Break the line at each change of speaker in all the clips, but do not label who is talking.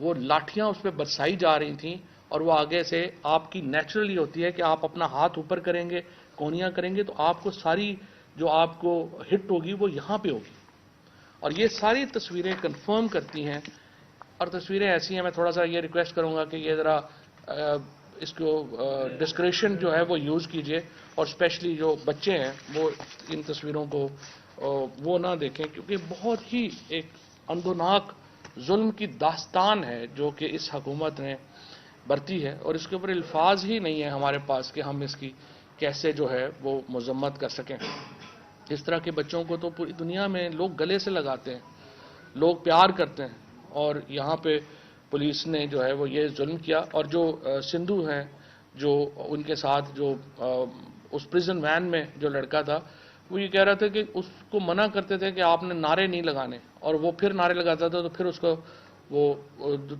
وہ لاٹھیاں اس پہ برسائی جا رہی تھیں اور وہ آگے سے آپ کی نیچرلی ہوتی ہے کہ آپ اپنا ہاتھ اوپر کریں گے, کونیاں کریں گے تو آپ کو ساری جو آپ کو ہٹ ہوگی وہ یہاں پہ ہوگی. اور یہ ساری تصویریں کنفرم کرتی ہیں, اور تصویریں ایسی ہیں. میں تھوڑا سا یہ ریکویسٹ کروں گا کہ یہ ذرا اس کو ڈسکریشن جو ہے وہ یوز کیجئے, اور اسپیشلی جو بچے ہیں وہ ان تصویروں کو وہ نہ دیکھیں, کیونکہ بہت ہی ایک اندوناک ظلم کی داستان ہے جو کہ اس حکومت نے برتی ہے, اور اس کے اوپر الفاظ ہی نہیں ہے ہمارے پاس کہ ہم اس کی کیسے جو ہے وہ مذمت کر سکیں. اس طرح کے بچوں کو تو پوری دنیا میں لوگ گلے سے لگاتے ہیں, لوگ پیار کرتے ہیں, اور یہاں پہ پولیس نے جو ہے وہ یہ ظلم کیا. اور جو سندھو ہیں جو ان کے ساتھ جو اس پریزن وین میں جو لڑکا تھا, وہ یہ کہہ رہا تھا کہ اس کو منع کرتے تھے کہ آپ نے نعرے نہیں لگانے, اور وہ پھر نعرے لگاتا تھا تو پھر اس کو وہ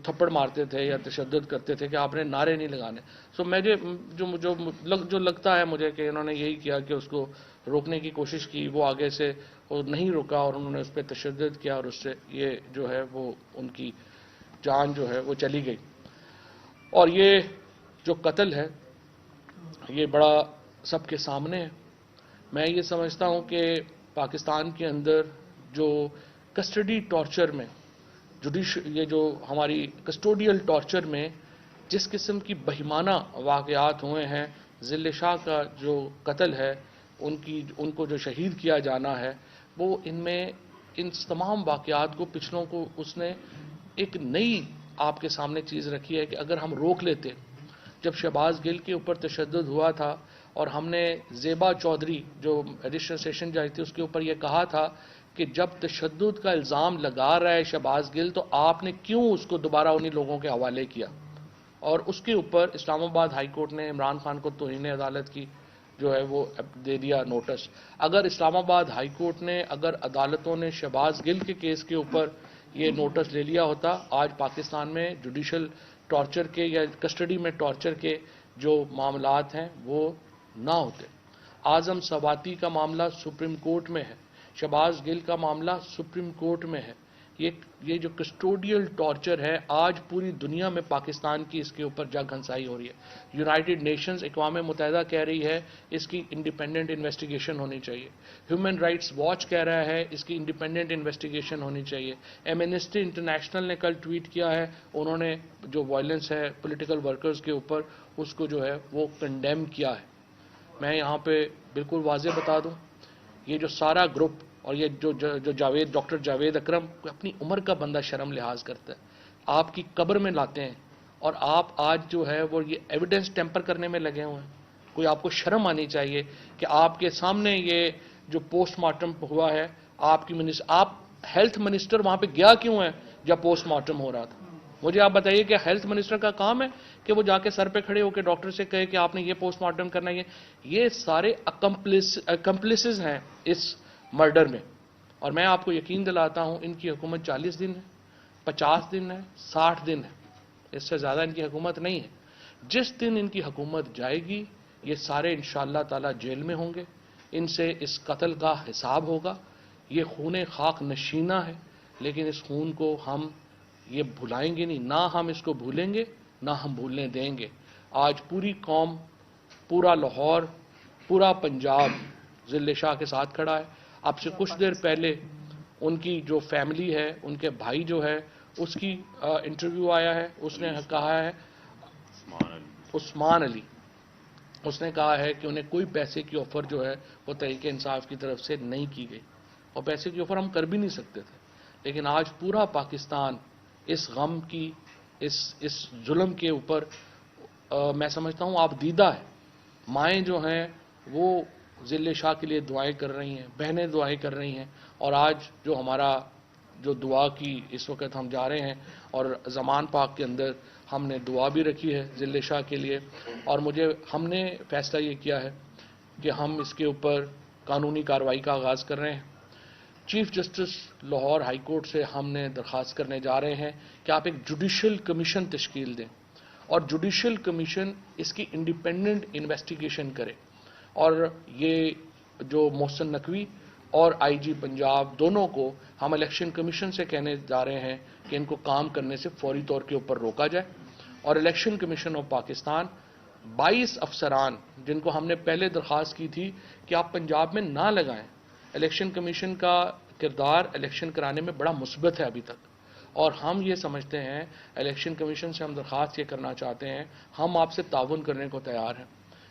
تھپڑ مارتے تھے یا تشدد کرتے تھے کہ آپ نے نعرے نہیں لگانے. سو میں جو لگتا ہے مجھے کہ انہوں نے یہی کیا کہ اس کو روکنے کی کوشش کی, وہ آگے سے وہ نہیں رکا اور انہوں نے اس پہ تشدد کیا, اور اس سے یہ جو ہے وہ ان کی جان جو ہے وہ چلی گئی. اور یہ جو قتل ہے یہ بڑا سب کے سامنے ہے. میں یہ سمجھتا ہوں کہ پاکستان کے اندر جو کسٹڈی ٹارچر میں یہ جو ہماری کسٹوڈیل ٹارچر میں جس قسم کی بہیمانہ واقعات ہوئے ہیں, ذل شاہ کا جو قتل ہے, ان کو جو شہید کیا جانا ہے, وہ ان تمام واقعات کو پچھلوں کو اس نے ایک نئی آپ کے سامنے چیز رکھی ہے کہ اگر ہم روک لیتے. جب شہباز گل کے اوپر تشدد ہوا تھا اور ہم نے زیبا چودھری جو ایڈیشنل سیشن جج تھی اس کے اوپر یہ کہا تھا کہ جب تشدد کا الزام لگا رہا ہے شہباز گل تو آپ نے کیوں اس کو دوبارہ انہی لوگوں کے حوالے کیا, اور اس کے اوپر اسلام آباد ہائی کورٹ نے عمران خان کو توہین عدالت کی جو ہے وہ دے دیا نوٹس. اگر اسلام آباد ہائی کورٹ نے, اگر عدالتوں نے شہباز گل کے کیس کے اوپر یہ نوٹس لے لیا ہوتا, آج پاکستان میں جوڈیشل ٹارچر کے یا کسٹڈی میں ٹارچر کے جو معاملات ہیں وہ نہ ہوتے. اعظم سواتی کا معاملہ سپریم کورٹ میں ہے, شہباز گل کا معاملہ سپریم کورٹ میں ہے. یہ جو کسٹوڈیل ٹارچر ہے آج پوری دنیا میں پاکستان کی اس کے اوپر جگ ہنسائی ہو رہی ہے. یونائٹڈ نیشنز اقوام متحدہ کہہ رہی ہے اس کی انڈیپینڈنٹ انویسٹیگیشن ہونی چاہیے. ہیومن رائٹس واچ کہہ رہا ہے اس کی انڈیپینڈنٹ انویسٹیگیشن ہونی چاہیے. ایمنسٹی انٹرنیشنل نے کل ٹویٹ کیا ہے, انہوں نے جو وائلنس ہے پولیٹیکل ورکرز کے اوپر اس کو جو ہے وہ کنڈیم کیا ہے. میں یہاں پہ بالکل واضح بتا دوں, یہ جو سارا گروپ اور یہ جو ڈاکٹر جاوید اکرم اپنی عمر کا بندہ شرم لحاظ کرتا ہے, آپ کی قبر میں لاتے ہیں, اور آپ آج جو ہے وہ یہ ایویڈنس ٹیمپر کرنے میں لگے ہوئے ہیں. کوئی آپ کو شرم آنی چاہیے کہ آپ کے سامنے یہ جو پوسٹ مارٹم ہوا ہے, آپ ہیلتھ منسٹر وہاں پہ گیا کیوں ہے جب پوسٹ مارٹم ہو رہا تھا؟ مجھے آپ بتائیے کہ ہیلتھ منسٹر کا کام ہے کہ وہ جا کے سر پہ کھڑے ہو کے ڈاکٹر سے کہے کہ آپ نے یہ پوسٹ مارٹم کرنا ہے؟ یہ سارے اکمپلسز ہیں اس مرڈر میں. اور میں آپ کو یقین دلاتا ہوں ان کی حکومت 40 دن ہے, 50 دن ہے, 60 دن ہے, اس سے زیادہ ان کی حکومت نہیں ہے. جس دن ان کی حکومت جائے گی یہ سارے انشاءاللہ تعالی جیل میں ہوں گے, ان سے اس قتل کا حساب ہوگا. یہ خون خاک نشینہ ہے, لیکن اس خون کو ہم یہ بھلائیں گے نہیں, نہ ہم اس کو بھولیں گے نہ ہم بھولنے دیں گے. آج پوری قوم, پورا لاہور, پورا پنجاب ذل شاہ کے ساتھ کھڑا ہے. اب سے کچھ دیر پہلے ان کی جو فیملی ہے, ان کے بھائی جو ہے, اس کی انٹرویو آیا ہے, اس نے کہا ہے عثمان علی, اس نے کہا ہے کہ انہیں کوئی پیسے کی آفر جو ہے وہ تحریک انصاف کی طرف سے نہیں کی گئی, اور پیسے کی آفر ہم کر بھی نہیں سکتے تھے. لیکن آج پورا پاکستان اس غم کی, اس ظلم کے اوپر میں سمجھتا ہوں آپ دیدہ ہے. مائیں جو ہیں وہ ذل شاہ کے لیے دعائیں کر رہی ہیں, بہنیں دعائیں کر رہی ہیں, اور آج جو ہمارا جو دعا کی اس وقت ہم جا رہے ہیں, اور زمان پاک کے اندر ہم نے دعا بھی رکھی ہے ذل شاہ کے لیے. اور ہم نے فیصلہ یہ کیا ہے کہ ہم اس کے اوپر قانونی کارروائی کا آغاز کر رہے ہیں. Chief justice Lahore high court سے ہم نے درخواست کرنے جا رہے ہیں کہ آپ ایک جوڈیشل کمیشن تشکیل دیں, اور جوڈیشل کمیشن اس کی انڈیپینڈنٹ انویسٹیگیشن کرے, اور یہ جو محسن نقوی اور آئی جی پنجاب دونوں کو ہم الیکشن کمیشن سے کہنے جا رہے ہیں کہ ان کو کام کرنے سے فوری طور کے اوپر روکا جائے، اور الیکشن کمیشن آف پاکستان 22 افسران جن کو ہم نے پہلے درخواست کی تھی کہ آپ پنجاب میں نہ لگائیں، الیکشن کمیشن کا کردار الیکشن کرانے میں بڑا مثبت ہے ابھی تک، اور ہم یہ سمجھتے ہیں الیکشن کمیشن سے ہم درخواست یہ کرنا چاہتے ہیں، ہم آپ سے تعاون کرنے کو تیار ہیں،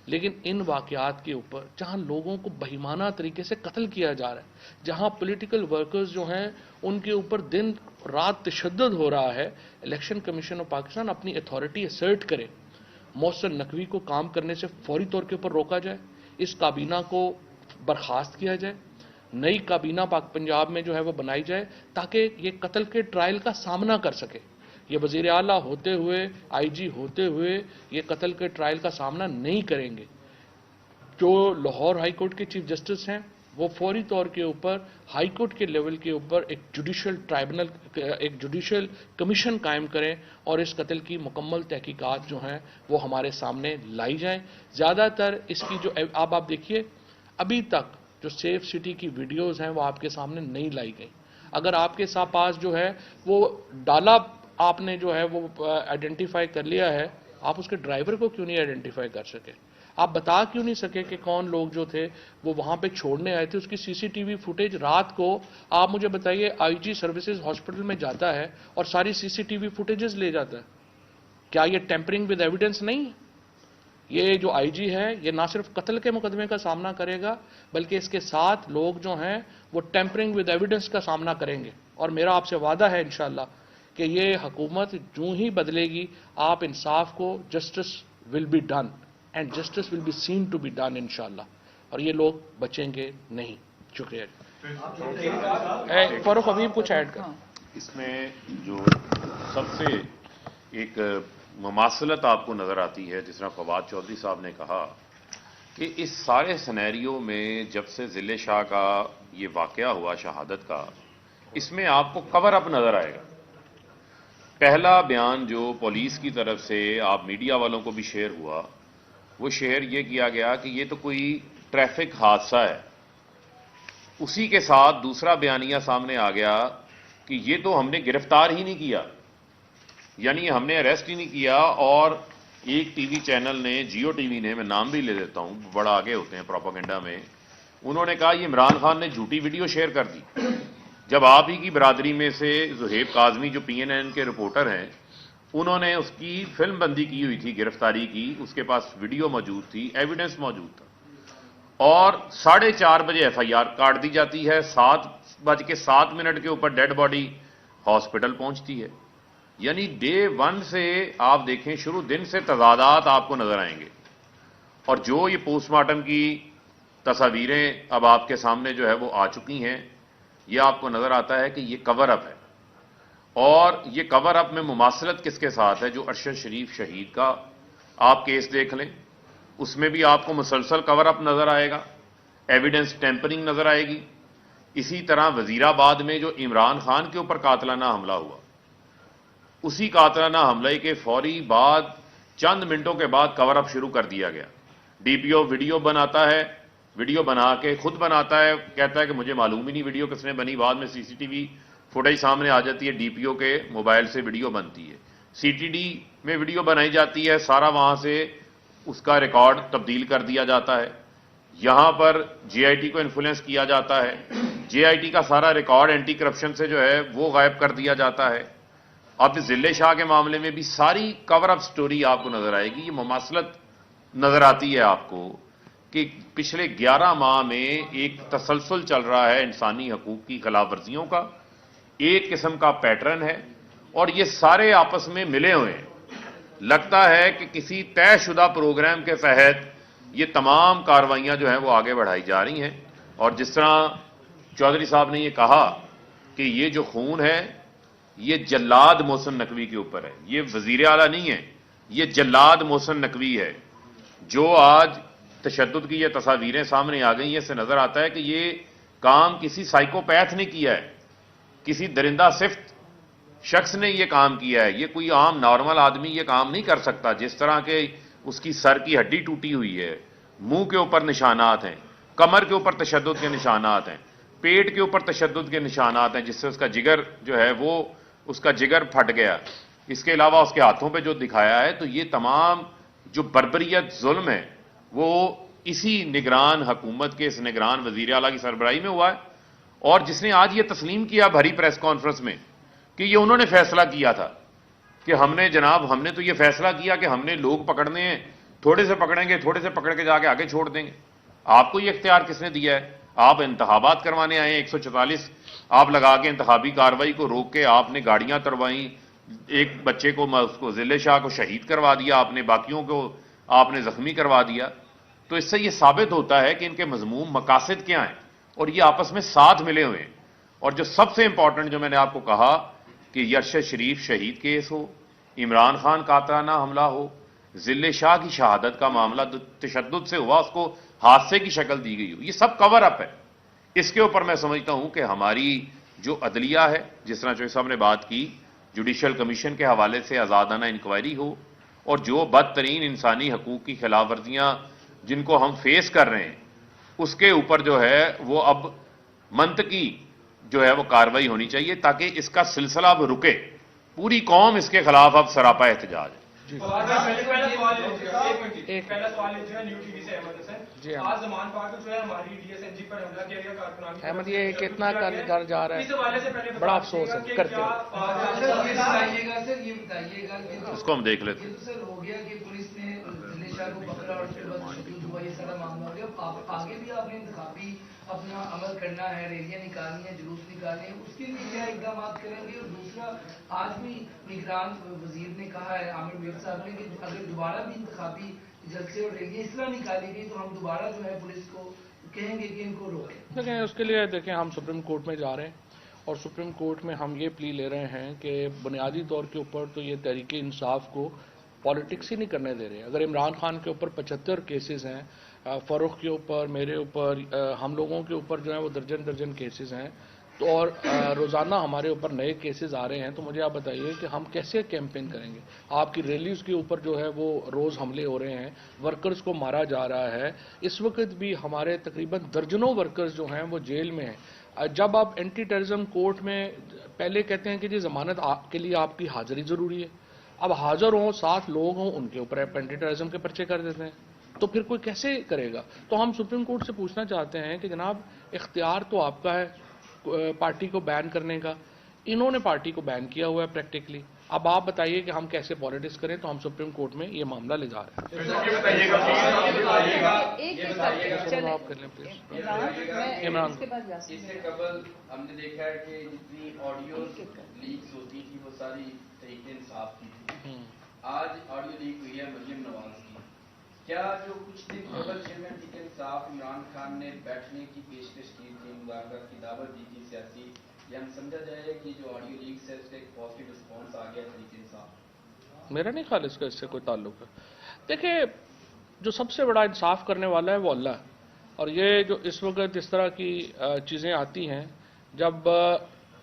لیکن ان واقعات کے اوپر جہاں لوگوں کو بہیمانہ طریقے سے قتل کیا جا رہا ہے، جہاں پولیٹیکل ورکرز جو ہیں ان کے اوپر دن رات تشدد ہو رہا ہے، الیکشن کمیشن آف پاکستان اپنی اتھارٹی اسرٹ کرے، محسن نقوی کو کام کرنے سے فوری طور کے اوپر روکا جائے، اس کابینہ کو برخاست کیا جائے، نئی کابینہ پنجاب میں جو ہے وہ بنائی جائے تاکہ یہ قتل کے ٹرائل کا سامنا کر سکے۔ یہ وزیر اعلیٰ ہوتے ہوئے، آئی جی ہوتے ہوئے یہ قتل کے ٹرائل کا سامنا نہیں کریں گے۔ جو لاہور ہائی کورٹ کے چیف جسٹس ہیں وہ فوری طور کے اوپر ہائی کورٹ کے لیول کے اوپر ایک جوڈیشل ٹرائبونل، ایک جوڈیشل کمیشن قائم کریں اور اس قتل کی مکمل تحقیقات جو ہیں وہ ہمارے سامنے لائی جائیں۔ زیادہ تر اس کی جو آپ دیکھیے ابھی تک جو سیف سٹی کی ویڈیوز ہیں وہ آپ کے سامنے نہیں لائی گئی۔ اگر آپ کے پاس جو ہے وہ ڈالا آپ نے جو ہے وہ آئیڈینٹیفائی کر لیا ہے، آپ اس کے ڈرائیور کو کیوں نہیں آئیڈینٹیفائی کر سکے؟ آپ بتا کیوں نہیں سکے کہ کون لوگ جو تھے وہ وہاں پہ چھوڑنے آئے تھے؟ اس کی سی سی ٹی وی فوٹیج رات کو آپ مجھے بتائیے آئی جی سروسز ہاسپٹل میں جاتا ہے اور ساری سی سی ٹی وی فوٹیجز لے جاتا ہے، کیا یہ ٹیمپرنگ ود ایویڈنس نہیں ہے؟ یہ جو آئی جی ہے یہ نہ صرف قتل کے مقدمے کا سامنا کرے گا بلکہ اس کے ساتھ لوگ جو ہیں وہ ٹیمپرنگ ود ایویڈنس کا سامنا کریں گے، اور میرا آپ سے وعدہ ہے انشاءاللہ کہ یہ حکومت جو ہی بدلے گی آپ انصاف کو، justice will be done and justice will be seen to be done انشاءاللہ، اور یہ لوگ بچیں گے نہیں۔ شکریہ۔ فاروق حبیب کچھ ایڈ کر۔
اس میں جو سب سے ایک مماثلت آپ کو نظر آتی ہے، جس طرح فواد چودھری صاحب نے کہا کہ اس سارے سینیریو میں جب سے ضلع شاہ کا یہ واقعہ ہوا شہادت کا، اس میں آپ کو کور اپ نظر آئے گا۔ پہلا بیان جو پولیس کی طرف سے آپ میڈیا والوں کو بھی شیئر ہوا، وہ شیئر یہ کیا گیا کہ یہ تو کوئی ٹریفک حادثہ ہے۔ اسی کے ساتھ دوسرا بیانیہ سامنے آ گیا کہ یہ تو ہم نے گرفتار ہی نہیں کیا، یعنی ہم نے اریسٹ ہی نہیں کیا، اور ایک ٹی وی چینل نے، جیو ٹی وی نے، میں نام بھی لے دیتا ہوں، بڑا آگے ہوتے ہیں پروپیگنڈا میں، انہوں نے کہا یہ عمران خان نے جھوٹی ویڈیو شیئر کر دی، جب آپ ہی کی برادری میں سے زہیب کاظمی جو پی این این کے رپورٹر ہیں، انہوں نے اس کی فلم بندی کی ہوئی تھی گرفتاری کی، اس کے پاس ویڈیو موجود تھی، ایویڈنس موجود تھا، اور 4:30 بجے ایف آئی آر کاٹ دی جاتی ہے، 7:07 کے اوپر ڈیڈ باڈی ہاسپٹل پہنچتی ہے۔ یعنی ڈے 1 سے آپ دیکھیں، شروع دن سے تضادات آپ کو نظر آئیں گے، اور جو یہ پوسٹ مارٹم کی تصاویریں اب آپ کے سامنے جو ہے وہ آ چکی ہیں، یہ آپ کو نظر آتا ہے کہ یہ کور اپ ہے، اور یہ کور اپ میں مماثلت کس کے ساتھ ہے؟ جو ارشد شریف شہید کا آپ کیس دیکھ لیں، اس میں بھی آپ کو مسلسل کور اپ نظر آئے گا، ایویڈنس ٹیمپرنگ نظر آئے گی۔ اسی طرح وزیر آباد میں جو عمران خان کے اوپر قاتلانہ حملہ ہوا، اسی قاتلانہ حملے کے فوری بعد چند منٹوں کے بعد کور اپ شروع کر دیا گیا۔ ڈی پی او ویڈیو بناتا ہے، ویڈیو بنا کے خود بناتا ہے، کہتا ہے کہ مجھے معلوم ہی نہیں ویڈیو کس نے بنی، بعد میں سی سی ٹی وی فوٹیج سامنے آ جاتی ہے، ڈی پی او کے موبائل سے ویڈیو بنتی ہے، سی ٹی ڈی میں ویڈیو بنائی جاتی ہے، سارا وہاں سے اس کا ریکارڈ تبدیل کر دیا جاتا ہے، یہاں پر جے آئی ٹی کو انفلوئنس کیا جاتا ہے، جے آئی ٹی کا سارا ریکارڈ اینٹی کرپشن سے جو ہے وہ غائب کر دیا جاتا ہے۔ اب ضلع شاہ کے معاملے میں بھی ساری کور اپ سٹوری آپ کو نظر آئے گی۔ یہ مماثلت نظر آتی ہے آپ کو کہ پچھلے 11 ماہ میں ایک تسلسل چل رہا ہے انسانی حقوق کی خلاف ورزیوں کا، ایک قسم کا پیٹرن ہے، اور یہ سارے آپس میں ملے ہوئے ہیں۔ لگتا ہے کہ کسی طے شدہ پروگرام کے تحت یہ تمام کارروائیاں جو ہیں وہ آگے بڑھائی جا رہی ہیں، اور جس طرح چودھری صاحب نے یہ کہا کہ یہ جو خون ہے یہ جلاد محسن نقوی کے اوپر ہے، یہ وزیر اعلیٰ نہیں ہے، یہ جلاد محسن نقوی ہے۔ جو آج تشدد کی یہ تصاویریں سامنے آ گئی ہیں، اس سے نظر آتا ہے کہ یہ کام کسی سائیکوپیتھ نے کیا ہے، کسی درندہ صفت شخص نے یہ کام کیا ہے، یہ کوئی عام نارمل آدمی یہ کام نہیں کر سکتا۔ جس طرح کہ اس کی سر کی ہڈی ٹوٹی ہوئی ہے، منہ کے اوپر نشانات ہیں، کمر کے اوپر تشدد کے نشانات ہیں، پیٹ کے اوپر تشدد کے نشانات ہیں جس سے اس کا جگر جو ہے وہ اس کا جگر پھٹ گیا. اس کے علاوہ اس کے ہاتھوں پہ جو دکھایا ہے تو یہ تمام جو بربریت ظلم ہے وہ اسی نگران حکومت کے اس نگران وزیر اعلیٰ کی سربراہی میں ہوا ہے. اور جس نے آج یہ تسلیم کیا بھری پریس کانفرنس میں کہ یہ انہوں نے فیصلہ کیا تھا کہ ہم نے تو یہ فیصلہ کیا کہ ہم نے لوگ پکڑنے ہیں, تھوڑے سے پکڑیں گے, تھوڑے سے پکڑ کے جا کے آگے چھوڑ دیں گے. آپ کو یہ اختیار کس نے دیا ہے؟ آپ انتخابات کروانے آئے ہیں, 144 آپ لگا کے انتخابی کاروائی کو روک کے آپ نے گاڑیاں تروائیں, ایک بچے کو اس کو ضلع شاہ کو شہید کروا دیا آپ نے, باقیوں کو آپ نے زخمی کروا دیا. تو اس سے یہ ثابت ہوتا ہے کہ ان کے مذموم مقاصد کیا ہیں اور یہ آپس میں ساتھ ملے ہوئے ہیں. اور جو سب سے امپورٹنٹ جو میں نے آپ کو کہا کہ یرشد شریف شہید کیس ہو, عمران خان قاطعانہ حملہ ہو, ضلع شاہ کی شہادت کا معاملہ تشدد سے ہوا, اس کو حادثے کی شکل دی گئی ہو, یہ سب کور اپ ہے. اس کے اوپر میں سمجھتا ہوں کہ ہماری جو عدلیہ ہے, جس طرح چوہدری صاحب نے بات کی, جوڈیشل کمیشن کے حوالے سے آزادانہ انکوائری ہو, اور جو بدترین انسانی حقوق کی خلاف ورزیاں جن کو ہم فیس کر رہے ہیں اس کے اوپر جو ہے وہ اب منطقی جو ہے وہ کاروائی ہونی چاہیے تاکہ اس کا سلسلہ اب رکے. پوری قوم اس کے خلاف اب سراپا احتجاج ہے.
پہلا سوال جو ہے نیو ٹی وی سے احمد حسن. آج زمان پاک جو ہے ہماری ڈی ایس این جی پر حملہ کیا گیا کارکنان.
احمد یہ کتنا کر جا رہا ہے, بڑا افسوس ہے کرتے
اس کو ہم دیکھ لیتے ہیں.
سر ہو گیا کہ پولیس نے ضلع شاہ کو پکڑا اور اس کے بعد تشدد ہوا, یہ سارا معاملہ ہو گیا. آگے بھی آپ نے انتخابی اپنا عمل کرنا ہے, ریلیاں نکالنی ہے, جلوس نکالنے ہیں, اس کے لیے کیا اقدامات کریں گے؟ اور دوسرا, آج بھی نگران وزیر نے کہا ہے عامر میر صاحب نے کہ اگر دوبارہ بھی انتخابی جلسے اور ریلیاں اس طرح نکالی گئی تو ہم دوبارہ جو ہے پولیس کو کہیں گے کہ ان کو روکیں.
دیکھیں اس کے لیے دیکھیں ہم سپریم کورٹ میں جا رہے ہیں اور سپریم کورٹ میں ہم یہ پلی لے رہے ہیں کہ بنیادی طور کے اوپر تو یہ تحریک انصاف کو پالیٹکس ہی نہیں کرنے دے رہے. اگر عمران خان کے اوپر 75 کیسز ہیں, فاروق کے اوپر, میرے اوپر, ہم لوگوں کے اوپر جو ہیں وہ درجن کیسز ہیں, تو اور روزانہ ہمارے اوپر نئے کیسز آ رہے ہیں, تو مجھے آپ بتائیے کہ ہم کیسے کیمپین کریں گے؟ آپ کی ریلیز کے اوپر جو ہے وہ روز حملے ہو رہے ہیں, ورکرز کو مارا جا رہا ہے. اس وقت بھی ہمارے تقریباً درجنوں ورکرز جو ہیں وہ جیل میں ہیں. جب آپ اینٹی ٹیررزم کورٹ میں پہلے کہتے ہیں کہ جی ضمانت کے لیے آپ کی حاضری ضروری ہے, اب حاضر ہوں 7 لوگ ہوں ان کے اوپر اینٹی ٹیررزم کے پرچے کر دیتے ہیں, تو پھر کوئی کیسے کرے گا؟ تو ہم سپریم کورٹ سے پوچھنا چاہتے ہیں کہ جناب اختیار تو آپ کا ہے پارٹی کو بین کرنے کا, انہوں نے پارٹی کو بین کیا ہوا ہے پریکٹیکلی. اب آپ بتائیے کہ ہم کیسے پالیٹکس کریں, تو ہم سپریم کورٹ میں یہ معاملہ لے جا رہے ہیں. آپ کر لیں پلیز. عمران
اس سے قبل ہم نے دیکھا ہے کہ جتنی آڈیو لیکس ہوتی تھی وہ ساری تحریک انصاف کی تھی. آج آڈیو لیک ہوئی ہے مریم نواز کی. کیا جو کچھ دن قبل چیئرمین تحریک انصاف عمران خان نے بیٹھنے کی پیشکش کی تھی, مذاکرات کی دعوت دی تھی سیاسی, یہ ہم سمجھا جائے کہ جو آڈیو لیکس ہے اس کا ایک پازیٹیو رسپانس آ گیا تحریک انصاف؟
میرا نہیں خیال اس کا اس سے کوئی تعلق ہے. دیکھیں جو سب سے بڑا انصاف کرنے والا ہے وہ اللہ ہے, اور یہ جو اس وقت اس طرح کی چیزیں آتی ہیں جب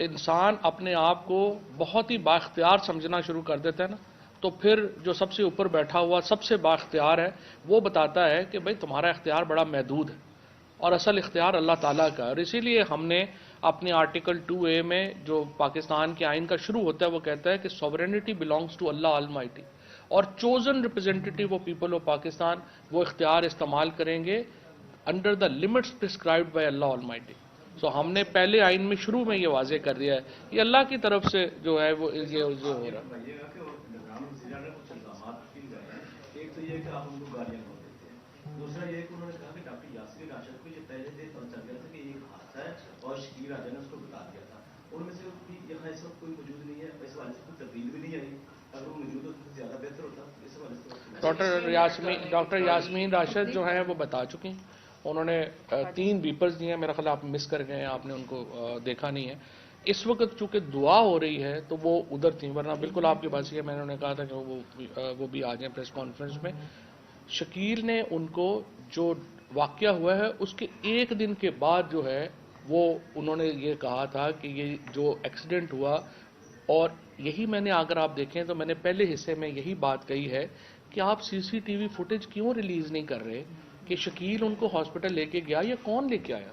انسان اپنے آپ کو بہت ہی بااختیار سمجھنا شروع کر دیتا ہے نا, تو پھر جو سب سے اوپر بیٹھا ہوا سب سے بااختیار ہے وہ بتاتا ہے کہ بھئی تمہارا اختیار بڑا محدود ہے اور اصل اختیار اللہ تعالیٰ کا ہے. اور اسی لیے ہم نے اپنے آرٹیکل 2A میں جو پاکستان کے آئین کا شروع ہوتا ہے وہ کہتا ہے کہ sovereignty belongs to Allah almighty, اور chosen representatives of people of Pakistan وہ اختیار استعمال کریں گے under the limits prescribed by Allah almighty. So ہم نے پہلے آئین میں شروع میں یہ واضح کر دیا ہے, یہ اللہ کی طرف سے جو ہے وہ یہ ہو رہا ہے.
ایک تو یہ کہ آپ ان کو گالیاں بول دیتے ہیں, دوسرا یہ کہ انہوں نے کہا کہ ڈاکٹر یاسر راشد کو یہ پہلے سے پتہ چل گیا تھا کہ یہ ایک حادثہ ہے اور شکیل راجا نے اس کو بتا دیا تھا. ان میں سے یہاں اس وقت کوئی موجود نہیں ہے, اس حوالے سے کوئی تبدیل بھی نہیں آئی. اگر وہ موجود ہوتا تو زیادہ بہتر ہوتا. اس حوالے سے
ڈاکٹر یاسمین راشد جو ہیں وہ بتا چکی ہیں, انہوں نے 3 بیپرز دیے ہیں, میرا خیال آپ مس کر گئے ہیں, آپ نے ان کو دیکھا نہیں ہے. اس وقت چونکہ دعا ہو رہی ہے تو وہ ادھر تھیں, ورنہ بالکل آپ کے پاس یہ میں نے کہا تھا کہ وہ بھی آ جائیں پریس کانفرنس میں. شکیل نے ان کو جو واقعہ ہوا ہے اس کے 1 دن کے بعد جو ہے وہ انہوں نے یہ کہا تھا کہ یہ جو ایکسیڈنٹ ہوا, اور یہی میں نے اگر آپ دیکھیں تو میں نے پہلے حصے میں یہی بات کہی ہے کہ آپ CCTV فوٹیج کیوں ریلیز نہیں کر رہے کہ شکیل ان کو ہاسپٹل لے کے گیا یا کون لے کے آیا.